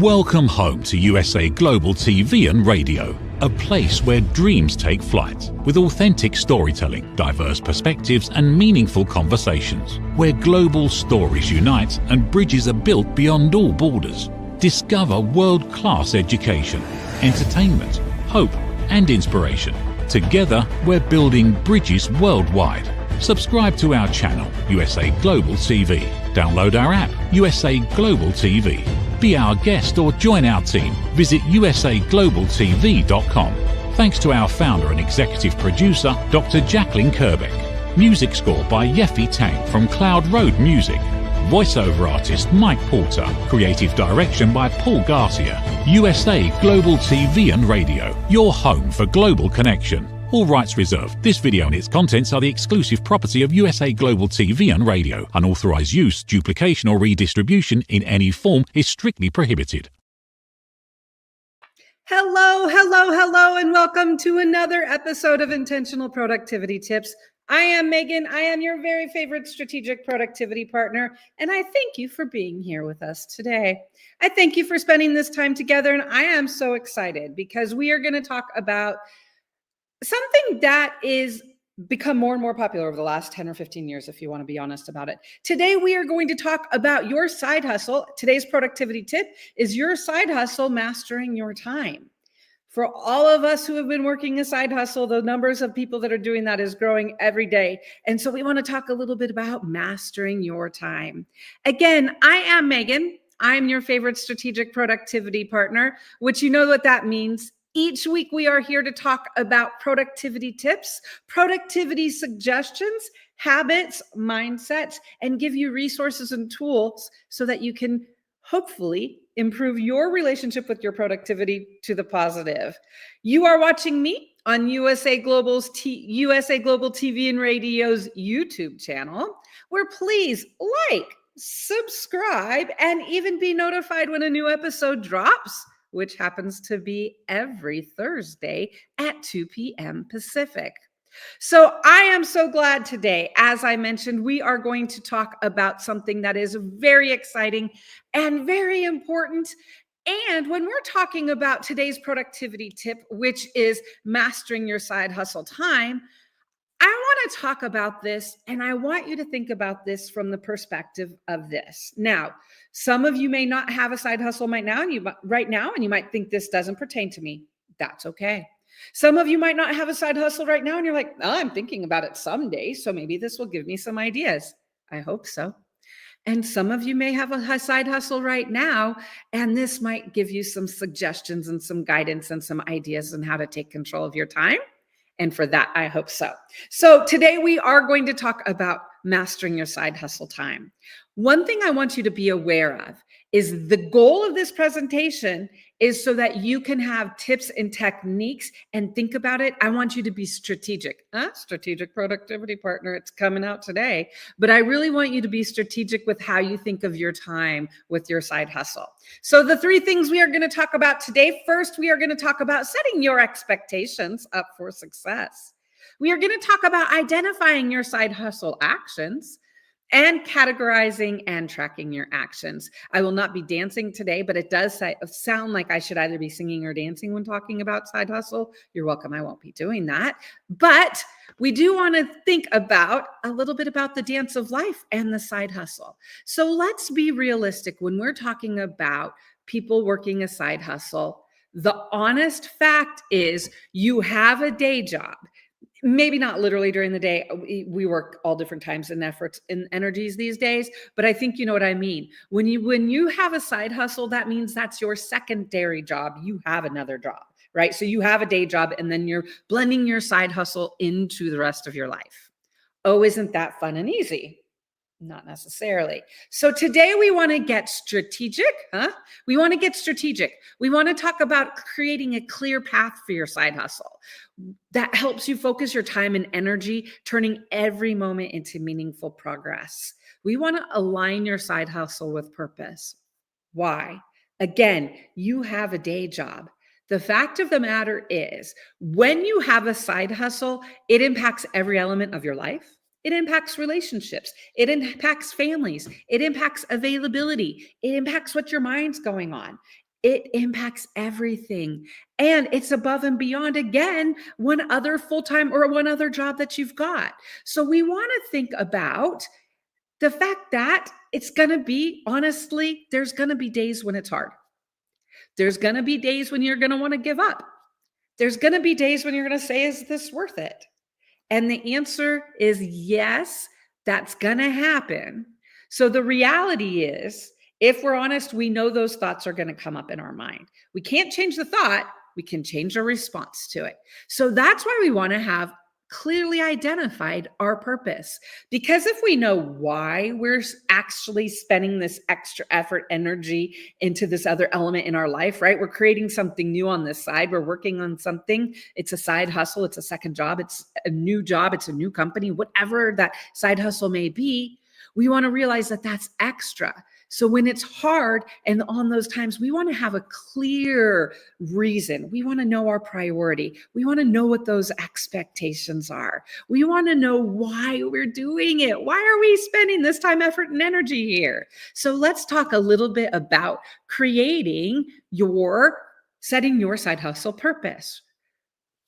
Welcome home to USA Global TV and Radio, a place where dreams take flight, with authentic storytelling, diverse perspectives and meaningful conversations, where global stories unite and bridges are built beyond all borders. Discover world-class education, entertainment, hope and inspiration. Together, we're building bridges worldwide. Subscribe to our channel, USA Global TV. Download our app, USA Global TV. Be our guest or join our team. Visit usaglobaltv.com. Thanks to our founder and executive producer, Dr. Jacqueline Kerbeck. Music score by Yeffy Tang from Cloud Road Music. Voiceover artist Mike Porter. Creative direction by Paul Garcia. USA Global TV and Radio, your home for global connection. All rights reserved. This video and its contents are the exclusive property of USA Global TV and Radio. Unauthorized use, duplication or redistribution in any form is strictly prohibited. Hello, and welcome to another episode of Intentional Productivity Tips. I am Megan. I am your very favorite strategic productivity partner, and I thank you for being here with us today. I thank you for spending this time together, and I am so excited because we are going to talk about something that is become more and more popular over the last 10 or 15 years, if you want to be honest about it. Today, we are going to talk about your side hustle. Today's productivity tip is your side hustle mastering your time. For all of us who have been working a side hustle, the numbers of people that are doing that is growing every day. And so we want to talk a little bit about mastering your time. Again, I am Megan. I'm your favorite strategic productivity partner, which you know what that means. Each week, we are here to talk about productivity tips, productivity suggestions, habits, mindsets, and give you resources and tools so that you can hopefully improve your relationship with your productivity to the positive. You are watching me on USA Global TV and Radio's YouTube channel, where please like, subscribe, and even be notified when a new episode drops, which happens to be every Thursday at 2 p.m. Pacific. So I am so glad today, as I mentioned, we are going to talk about something that is very exciting and very important. And when we're talking about today's productivity tip, which is mastering your side hustle time, I want to talk about this, and I want you to think about this from the perspective of this. Now, some of you may not have a side hustle right now, and you might think this doesn't pertain to me. That's okay. Some of you might not have a side hustle right now, and you're like, oh, I'm thinking about it someday, so maybe this will give me some ideas. I hope so. And some of you may have a side hustle right now, and this might give you some suggestions and some guidance and some ideas on how to take control of your time. And for that, I hope so. So today we are going to talk about mastering your side hustle time. One thing I want you to be aware of is the goal of this presentation is so that you can have tips and techniques and think about it. I want you to be strategic. Strategic productivity partner, it's coming out today. But I really want you to be strategic with how you think of your time with your side hustle. So the three things we are going to talk about today. First, we are going to talk about setting your expectations up for success. We are going to talk about identifying your side hustle actions and categorizing and tracking your actions. I will not be dancing today, but it does sound like I should either be singing or dancing when talking about side hustle. You're welcome. I won't be doing that. But we do want to think about a little bit about the dance of life and the side hustle. So let's be realistic when we're talking about people working a side hustle. The honest fact is you have a day job. Maybe not literally during the day. We work all different times and efforts and energies these days, but I think you know what I mean. When you have a side hustle, that means that's your secondary job. You have another job, right? So you have a day job and then you're blending your side hustle into the rest of your life. Oh, isn't that fun and easy? Not necessarily. So today we want to get strategic, We want to get strategic. We want to talk about creating a clear path for your side hustle that helps you focus your time and energy, turning every moment into meaningful progress. We want to align your side hustle with purpose. Why? Again, you have a day job. The fact of the matter is, when you have a side hustle, it impacts every element of your life. It impacts relationships. It impacts families. It impacts availability. It impacts what your mind's going on. it impacts everything. And it's above and beyond, again, one other full-time or one other job that you've got. So we want to think about the fact that it's going to be, honestly, there's going to be days when it's hard. There's going to be days when you're going to want to give up. There's going to be days when you're going to say, is this worth it? And the answer is yes, that's going to happen. So the reality is, if we're honest, we know those thoughts are going to come up in our mind. We can't change the thought. We can change our response to it. So that's why we want to have clearly identified our purpose. Because if we know why we're actually spending this extra effort, energy into this other element in our life, right? We're creating something new on this side. We're working on something. It's a side hustle. It's a second job. It's a new job. It's a new company, whatever that side hustle may be. We want to realize that that's extra. So when it's hard and on those times, we want to have a clear reason. We want to know our priority. We want to know what those expectations are. We want to know why we're doing it. Why are we spending this time, effort, and energy here? So let's talk a little bit about setting your side hustle purpose.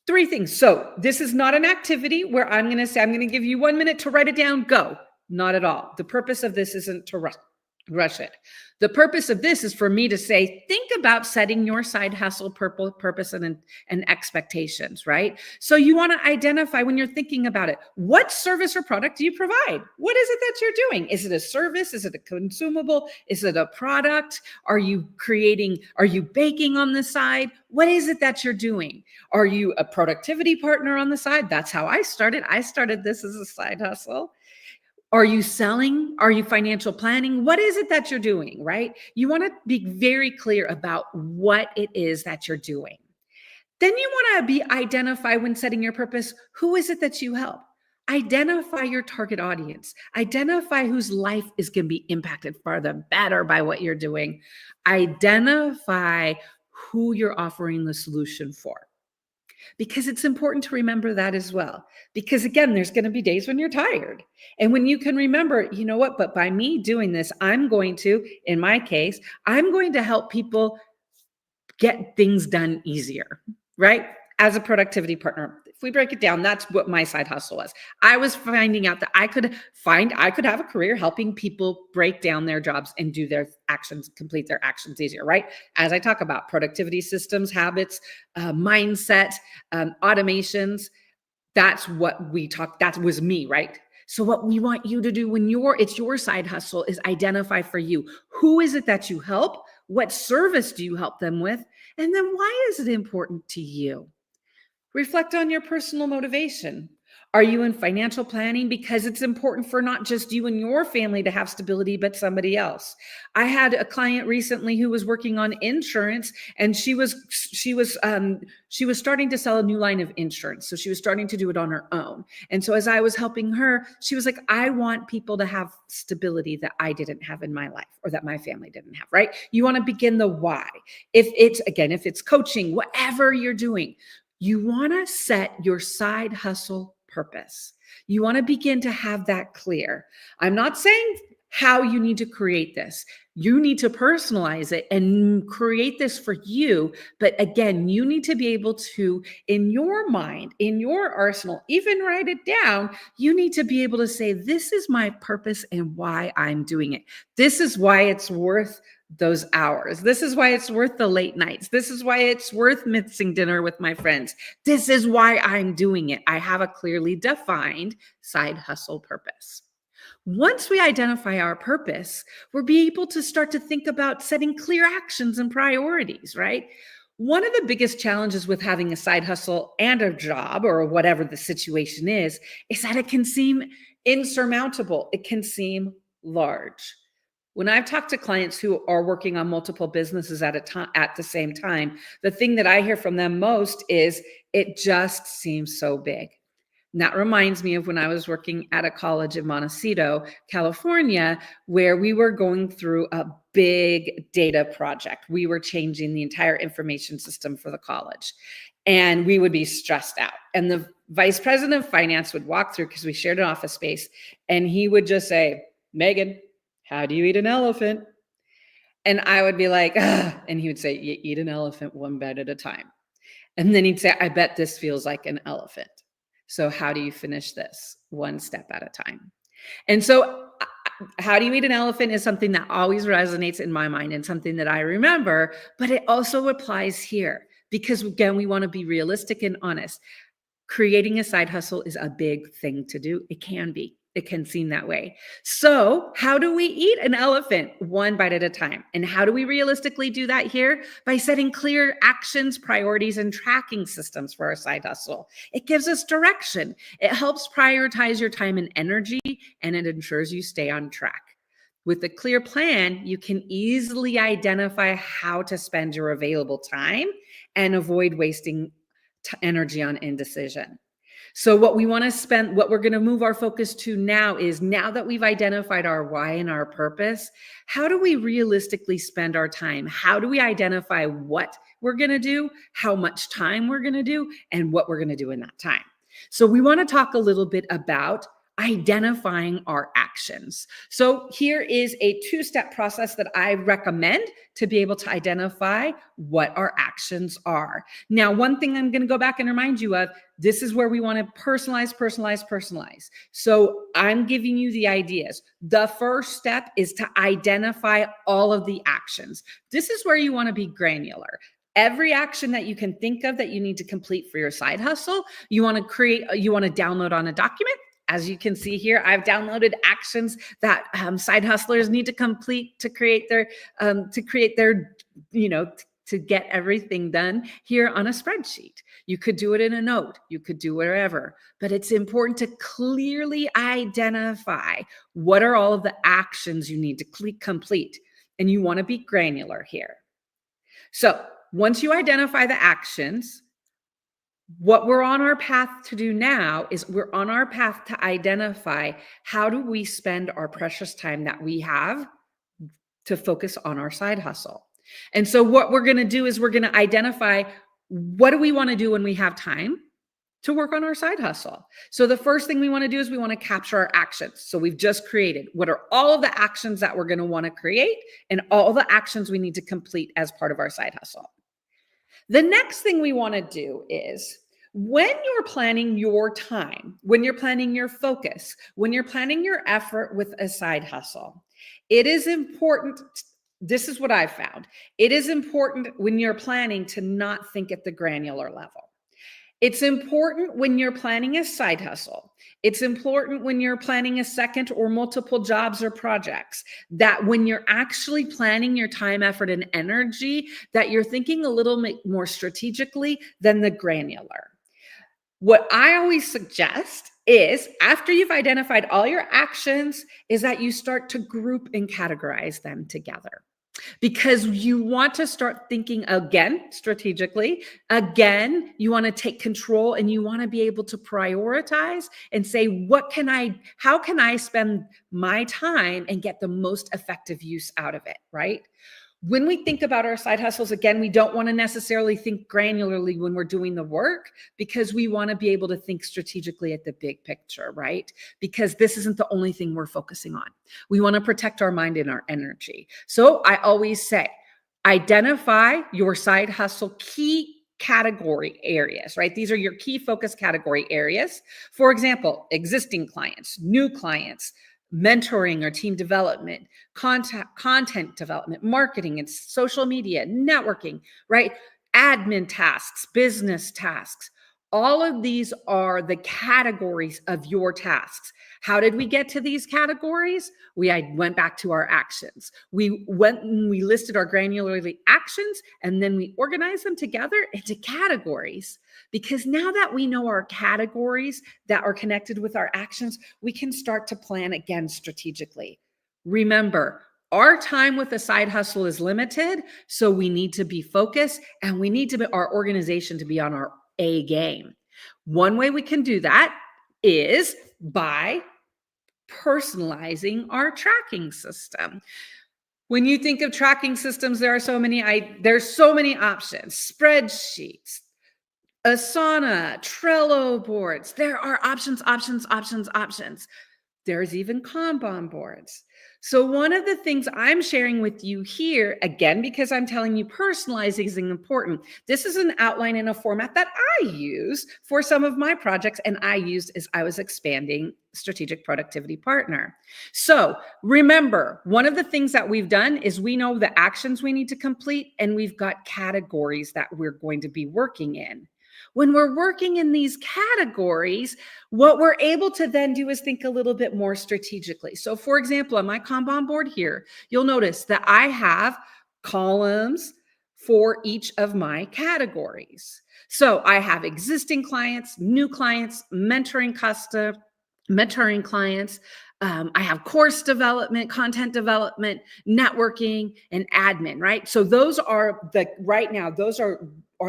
3 things. So this is not an activity where I'm going to give you 1 minute to write it down. Go. Not at all. The purpose of this isn't to rush it. The purpose of this is for me to say, think about setting your side hustle purpose and expectations, right? So you want to identify when you're thinking about it, what service or product do you provide? What is it that you're doing? Is it a service? Is it a consumable? Is it a product? Are you baking on the side? What is it that you're doing? Are you a productivity partner on the side? That's how I started. I started this as a side hustle. Are you selling? Are you financial planning? What is it that you're doing, right? You want to be very clear about what it is that you're doing. Then you want to identify when setting your purpose, who is it that you help? Identify your target audience. Identify whose life is going to be impacted for the better by what you're doing. Identify who you're offering the solution for. Because it's important to remember that as well. Because again, there's going to be days when you're tired. And when you can remember, you know what, but by me doing this, in my case, I'm going to help people get things done easier, right? As a productivity partner. If we break it down, that's what my side hustle was. I was finding out that I could have a career helping people break down their jobs and do their actions, complete their actions easier, right? As I talk about productivity systems, habits, mindset, automations, that was me, right? So what we want you to do when it's your side hustle is identify for you, who is it that you help? What service do you help them with? And then why is it important to you? Reflect on your personal motivation. Are you in financial planning because it's important for not just you and your family to have stability, but somebody else? I had a client recently who was working on insurance, and she was starting to sell a new line of insurance. So she was starting to do it on her own. And so as I was helping her, she was like, I want people to have stability that I didn't have in my life or that my family didn't have, right? You want to begin the why. If it's coaching, whatever you're doing, you want to set your side hustle purpose. You want to begin to have that clear. I'm not saying how you need to create this. You need to personalize it and create this for you. But again, you need to be able to, in your mind, in your arsenal, even write it down. You need to be able to say, this is my purpose and why I'm doing it. This is why it's worth those hours. This is why it's worth the late nights. This is why it's worth missing dinner with my friends. This is why I'm doing it. I have a clearly defined side hustle purpose. Once we identify our purpose, we'll be able to start to think about setting clear actions and priorities, right? One of the biggest challenges with having a side hustle and a job or whatever the situation is that it can seem insurmountable. It can seem large. When I've talked to clients who are working on multiple businesses at the same time, the thing that I hear from them most is it just seems so big. And that reminds me of when I was working at a college in Montecito, California, where we were going through a big data project. We were changing the entire information system for the college, and we would be stressed out. And the vice president of finance would walk through, because we shared an office space, and he would just say, Megan, how do you eat an elephant? And I would be like, ugh. And he would say, you eat an elephant one bite at a time. And then he'd say, I bet this feels like an elephant. So how do you finish this? One step at a time. And so how do you eat an elephant is something that always resonates in my mind and something that I remember, but it also applies here because, again, we want to be realistic and honest. Creating a side hustle is a big thing to do. It can be. It can seem that way. So how do we eat an elephant? One bite at a time. And how do we realistically do that here? By setting clear actions, priorities, and tracking systems for our side hustle. It gives us direction. It helps prioritize your time and energy, and it ensures you stay on track. With a clear plan, you can easily identify how to spend your available time and avoid wasting energy on indecision. So what we're going to move our focus to now is, now that we've identified our why and our purpose, how do we realistically spend our time? How do we identify what we're going to do, how much time we're going to do, and what we're going to do in that time? So we want to talk a little bit about identifying our actions. So here is a 2-step process that I recommend to be able to identify what our actions are. Now, one thing I'm going to go back and remind you of, this is where we want to personalize. So I'm giving you the ideas. The first step is to identify all of the actions. This is where you want to be granular. Every action that you can think of that you need to complete for your side hustle, you want to download on a document. As you can see here, I've downloaded actions that side hustlers need to complete to create their, to get everything done here on a spreadsheet. You could do it in a note, you could do wherever, but it's important to clearly identify what are all of the actions you need to complete. And you want to be granular here. So once you identify the actions, what we're on our path to do now is we're on our path to identify how do we spend our precious time that we have to focus on our side hustle. And so what we're going to do is we're going to identify what do we want to do when we have time to work on our side hustle. So the first thing we want to do is we want to capture our actions. So we've just created what are all of the actions that we're going to want to create and all the actions we need to complete as part of our side hustle. The next thing we want to do is, when you're planning your time, when you're planning your focus, when you're planning your effort with a side hustle, it is important. This is what I've found. It is important when you're planning to not think at the granular level. It's important when you're planning a side hustle. It's important when you're planning a second or multiple jobs or projects, that when you're actually planning your time, effort, and energy, that you're thinking a little bit more strategically than the granular. What I always suggest is, after you've identified all your actions, is that you start to group and categorize them together. Because you want to start thinking again strategically. Again, you want to take control and you want to be able to prioritize and say, how can I spend my time and get the most effective use out of it, right? When we think about our side hustles, again, we don't want to necessarily think granularly when we're doing the work, because we want to be able to think strategically at the big picture, right? Because this isn't the only thing we're focusing on. We want to protect our mind and our energy. So I always say, identify your side hustle key category areas, right? These are your key focus category areas. For example, existing clients, new clients, mentoring or team development, content development, marketing and social media, networking, right? Admin tasks, business tasks. All of these are the categories of your tasks. How did we get to these categories? We went back to our actions. We went and we listed our granularly actions, and then we organized them together into categories. Because now that we know our categories that are connected with our actions, we can start to plan again strategically. Remember, our time with the side hustle is limited, so we need to be focused, and we need our organization to be on our A game. One way we can do that is by personalizing our tracking system. When you think of tracking systems, there's so many options: spreadsheets, Asana, Trello boards. There are options. There's even Kanban boards. So one of the things I'm sharing with you here, again, because I'm telling you personalizing is important, this is an outline in a format that I use for some of my projects and I used as I was expanding Strategic Productivity Partner. So remember, one of the things that we've done is we know the actions we need to complete and we've got categories that we're going to be working in. When we're working in these categories, what we're able to then do is think a little bit more strategically. So for example, on my Kanban board here, you'll notice that I have columns for each of my categories. So I have existing clients, new clients, mentoring clients. I have course development, content development, networking, and admin, right? So those are right now, those are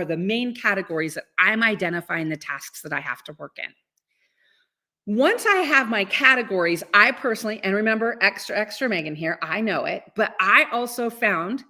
the main categories that I'm identifying the tasks that I have to work in. Once I have my categories, I personally, and remember, extra Megan here, I know it, but I also found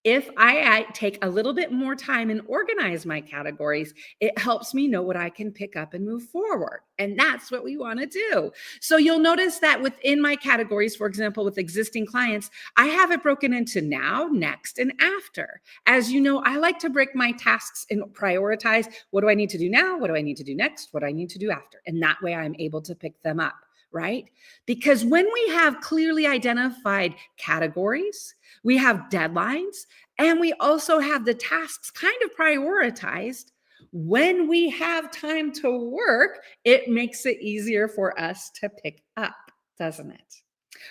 if I take a little bit more time and organize my categories, it helps me know what I can pick up and move forward. And that's what we want to do. So you'll notice that within my categories, for example, with existing clients, I have it broken into now, next, and after. As you know, I like to break my tasks and prioritize. What do I need to do now? What do I need to do next? What do I need to do after? And that way I'm able to pick them up. Right? Because when we have clearly identified categories, we have deadlines, and we also have the tasks kind of prioritized, when we have time to work, it makes it easier for us to pick up, doesn't it?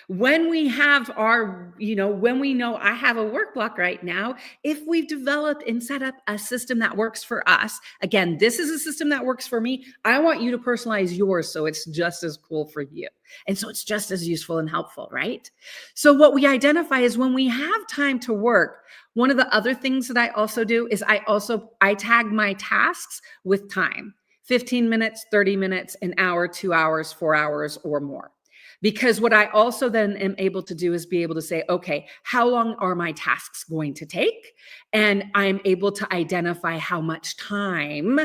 When we have our, when we know I have a work block right now, if we've developed and set up a system that works for us, again, this is a system that works for me. I want you to personalize yours so it's just as cool for you. And so it's just as useful and helpful, right? So what we identify is when we have time to work, one of the other things that I also do is I tag my tasks with time, 15 minutes, 30 minutes, an hour, 2 hours, 4 hours, or more. Because what I also then am able to do is be able to say, okay, how long are my tasks going to take? And I'm able to identify how much time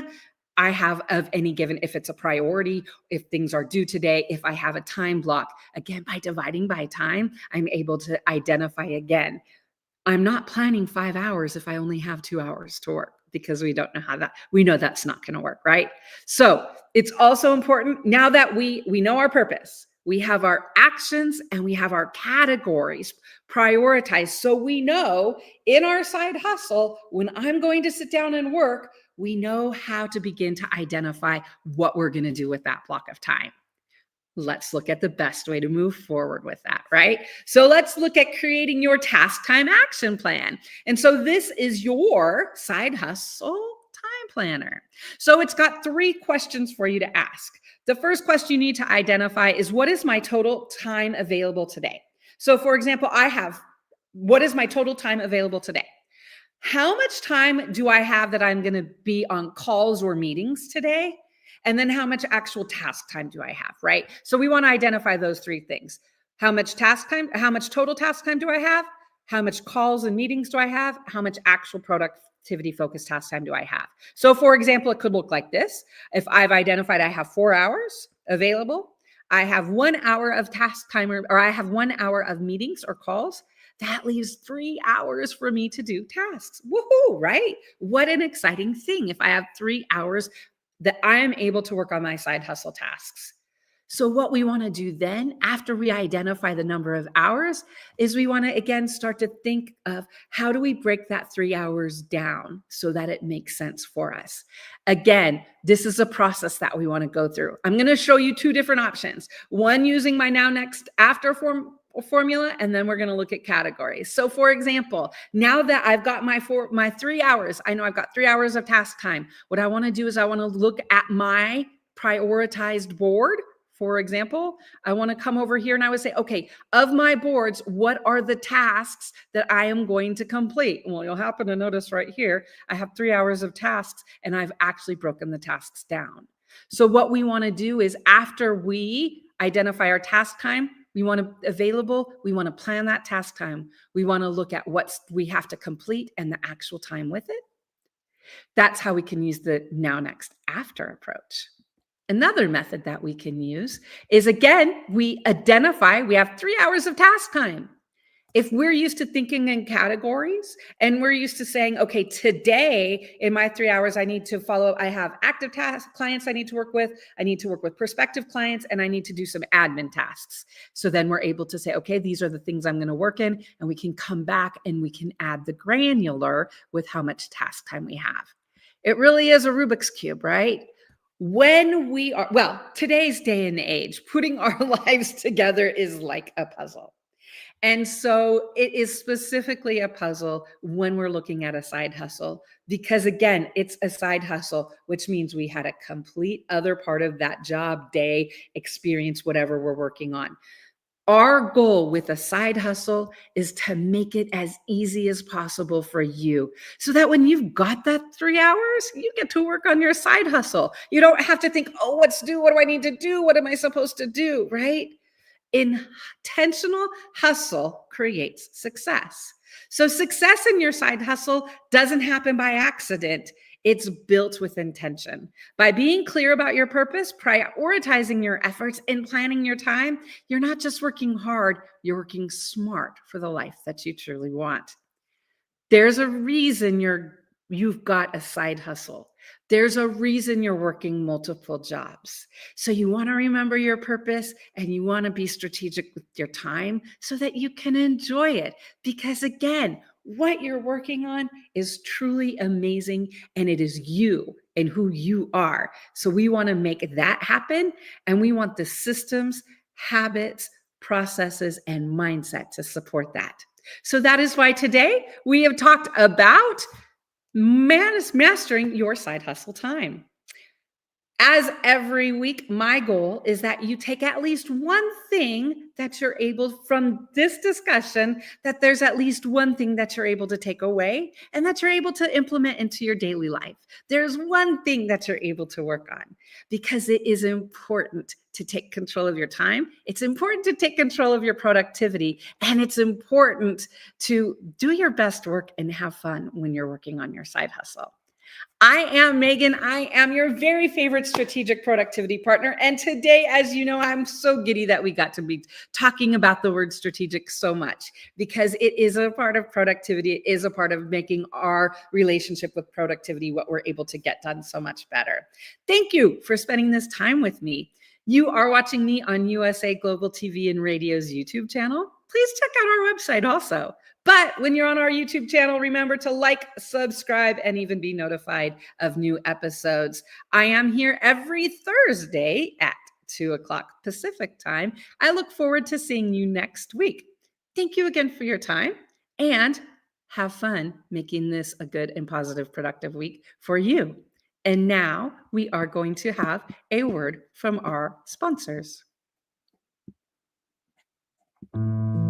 I have of any given, if it's a priority, if things are due today, if I have a time block. Again, by dividing by time, I'm able to identify again. I'm not planning 5 hours if I only have 2 hours to work, because we don't know we know that's not going to work, right? So it's also important now that we know our purpose. We have our actions and we have our categories prioritized. So we know in our side hustle, when I'm going to sit down and work, we know how to begin to identify what we're going to do with that block of time. Let's look at the best way to move forward with that, right? So let's look at creating your task time action plan. And so this is your side hustle time planner. So it's got 3 questions for you to ask. The first question you need to identify is, what is my total time available today? So for example, what is my total time available today? How much time do I have that I'm going to be on calls or meetings today? And then how much actual task time do I have, right? So we want to identify those 3 things. How much total task time do I have? How much calls and meetings do I have? How much actual productivity focused task time do I have? So for example, it could look like this. If I've identified I have 4 hours available, I have 1 hour of task time, or I have 1 hour of meetings or calls, that leaves 3 hours for me to do tasks. Woohoo, right? What an exciting thing if I have 3 hours that I am able to work on my side hustle tasks. So what we want to do then, after we identify the number of hours, is we want to again start to think of how do we break that 3 hours down so that it makes sense for us. Again, this is a process that we want to go through. I'm going to show you 2 different options. One using my now, next, after formula, and then we're going to look at categories. So for example, now that I've got my 3 hours, I know I've got 3 hours of task time. What I want to do is I want to look at my prioritized board. For example, I want to come over here and I would say, okay, of my boards, what are the tasks that I am going to complete? Well, you'll happen to notice right here, I have 3 hours of tasks and I've actually broken the tasks down. So what we want to do is, after we identify our task time, we want to plan that task time. We want to look at what we have to complete and the actual time with it. That's how we can use the now, next, after approach. Another method that we can use is, again, we have 3 hours of task time. If we're used to thinking in categories and we're used to saying, okay, today in my 3 hours, I need to follow up. I have active task clients I need to work with. I need to work with prospective clients, and I need to do some admin tasks. So then we're able to say, okay, these are the things I'm going to work in, and we can come back and we can add the granular with how much task time we have. It really is a Rubik's Cube, right? Today's day and age, putting our lives together is like a puzzle. And so it is specifically a puzzle when we're looking at a side hustle, because again, it's a side hustle, which means we had a complete other part of that job, day, experience, whatever we're working on. Our goal with a side hustle is to make it as easy as possible for you, so that when you've got that 3 hours, you get to work on your side hustle. You don't have to think, oh, what's due? What do I need to do? What am I supposed to do? Right? Intentional hustle creates success. So success in your side hustle doesn't happen by accident. It's built with intention. By being clear about your purpose, prioritizing your efforts, and planning your time, you're not just working hard, you're working smart for the life that you truly want. There's a reason you've got a side hustle. There's a reason you're working multiple jobs. So you want to remember your purpose, and you want to be strategic with your time so that you can enjoy it. Because again, what you're working on is truly amazing, and it is you and who you are. So we want to make that happen, and we want the systems, habits, processes, and mindset to support that. So that is why today we have talked about mastering your side hustle time. As every week, my goal is that you take at least one thing that you're able from this discussion, that there's at least one thing that you're able to take away and that you're able to implement into your daily life. There's one thing that you're able to work on, because it is important to take control of your time. It's important to take control of your productivity, and it's important to do your best work and have fun when you're working on your side hustle. I am Megan. I am your very favorite strategic productivity partner. And today, as you know, I'm so giddy that we got to be talking about the word strategic so much, because it is a part of productivity. It is a part of making our relationship with productivity what we're able to get done so much better. Thank you for spending this time with me. You are watching me on USA Global TV and Radio's YouTube channel. Please check out our website also. But when you're on our YouTube channel, remember to like, subscribe, and even be notified of new episodes. I am here every Thursday at 2 o'clock Pacific time. I look forward to seeing you next week. Thank you again for your time, and have fun making this a good and positive, productive week for you. And now we are going to have a word from our sponsors.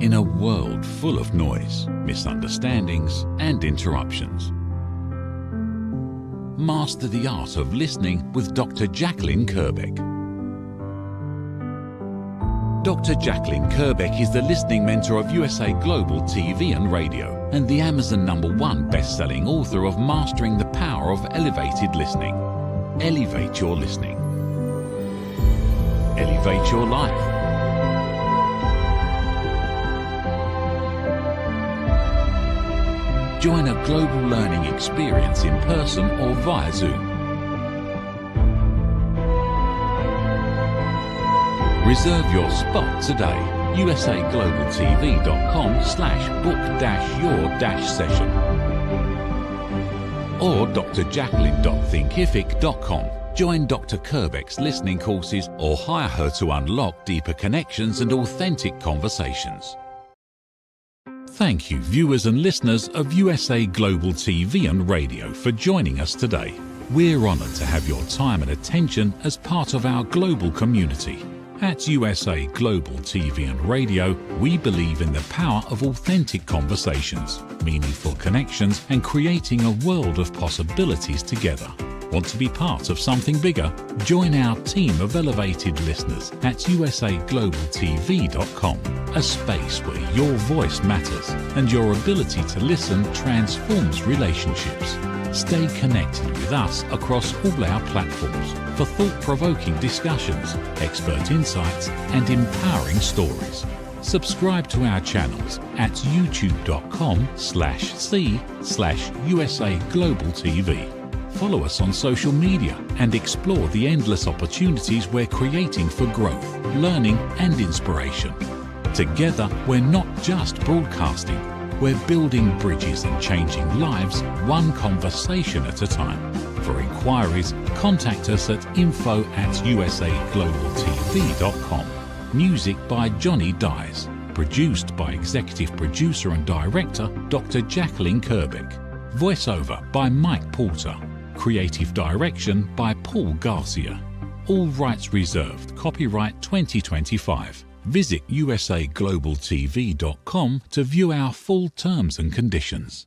In a world full of noise, misunderstandings, and interruptions, master the art of listening with Dr. Jacqueline Kerbeck. Dr. Jacqueline Kerbeck is the listening mentor of USA Global TV and Radio, and the Amazon #1 best-selling author of Mastering the Power of Elevated Listening. Elevate your listening. Elevate your life. Join a global learning experience in person or via Zoom. Reserve your spot today. usaglobaltv.com/book-your-session or drjacqueline.thinkific.com. Join Dr. Kerbeck's listening courses or hire her to unlock deeper connections and authentic conversations. Thank you, viewers and listeners of USA Global TV and Radio, for joining us today. We're honored to have your time and attention as part of our global community. At USA Global TV and Radio, we believe in the power of authentic conversations, meaningful connections, and creating a world of possibilities together. Want to be part of something bigger? Join our team of elevated listeners at usaglobaltv.com, a space where your voice matters and your ability to listen transforms relationships. Stay connected with us across all our platforms for thought-provoking discussions, expert insights, and empowering stories. Subscribe to our channels at youtube.com/c/USA Global TV. Follow us on social media and explore the endless opportunities we're creating for growth, learning, and inspiration. Together, we're not just broadcasting, we're building bridges and changing lives one conversation at a time. For inquiries, contact us at info@usaglobaltv.com. Music by Johnny Dyes. Produced by Executive Producer and Director Dr. Jacqueline Kerbeck. Voiceover by Mike Porter. Creative Direction by Paul Garcia. All rights reserved. Copyright 2025. Visit usaglobaltv.com to view our full terms and conditions.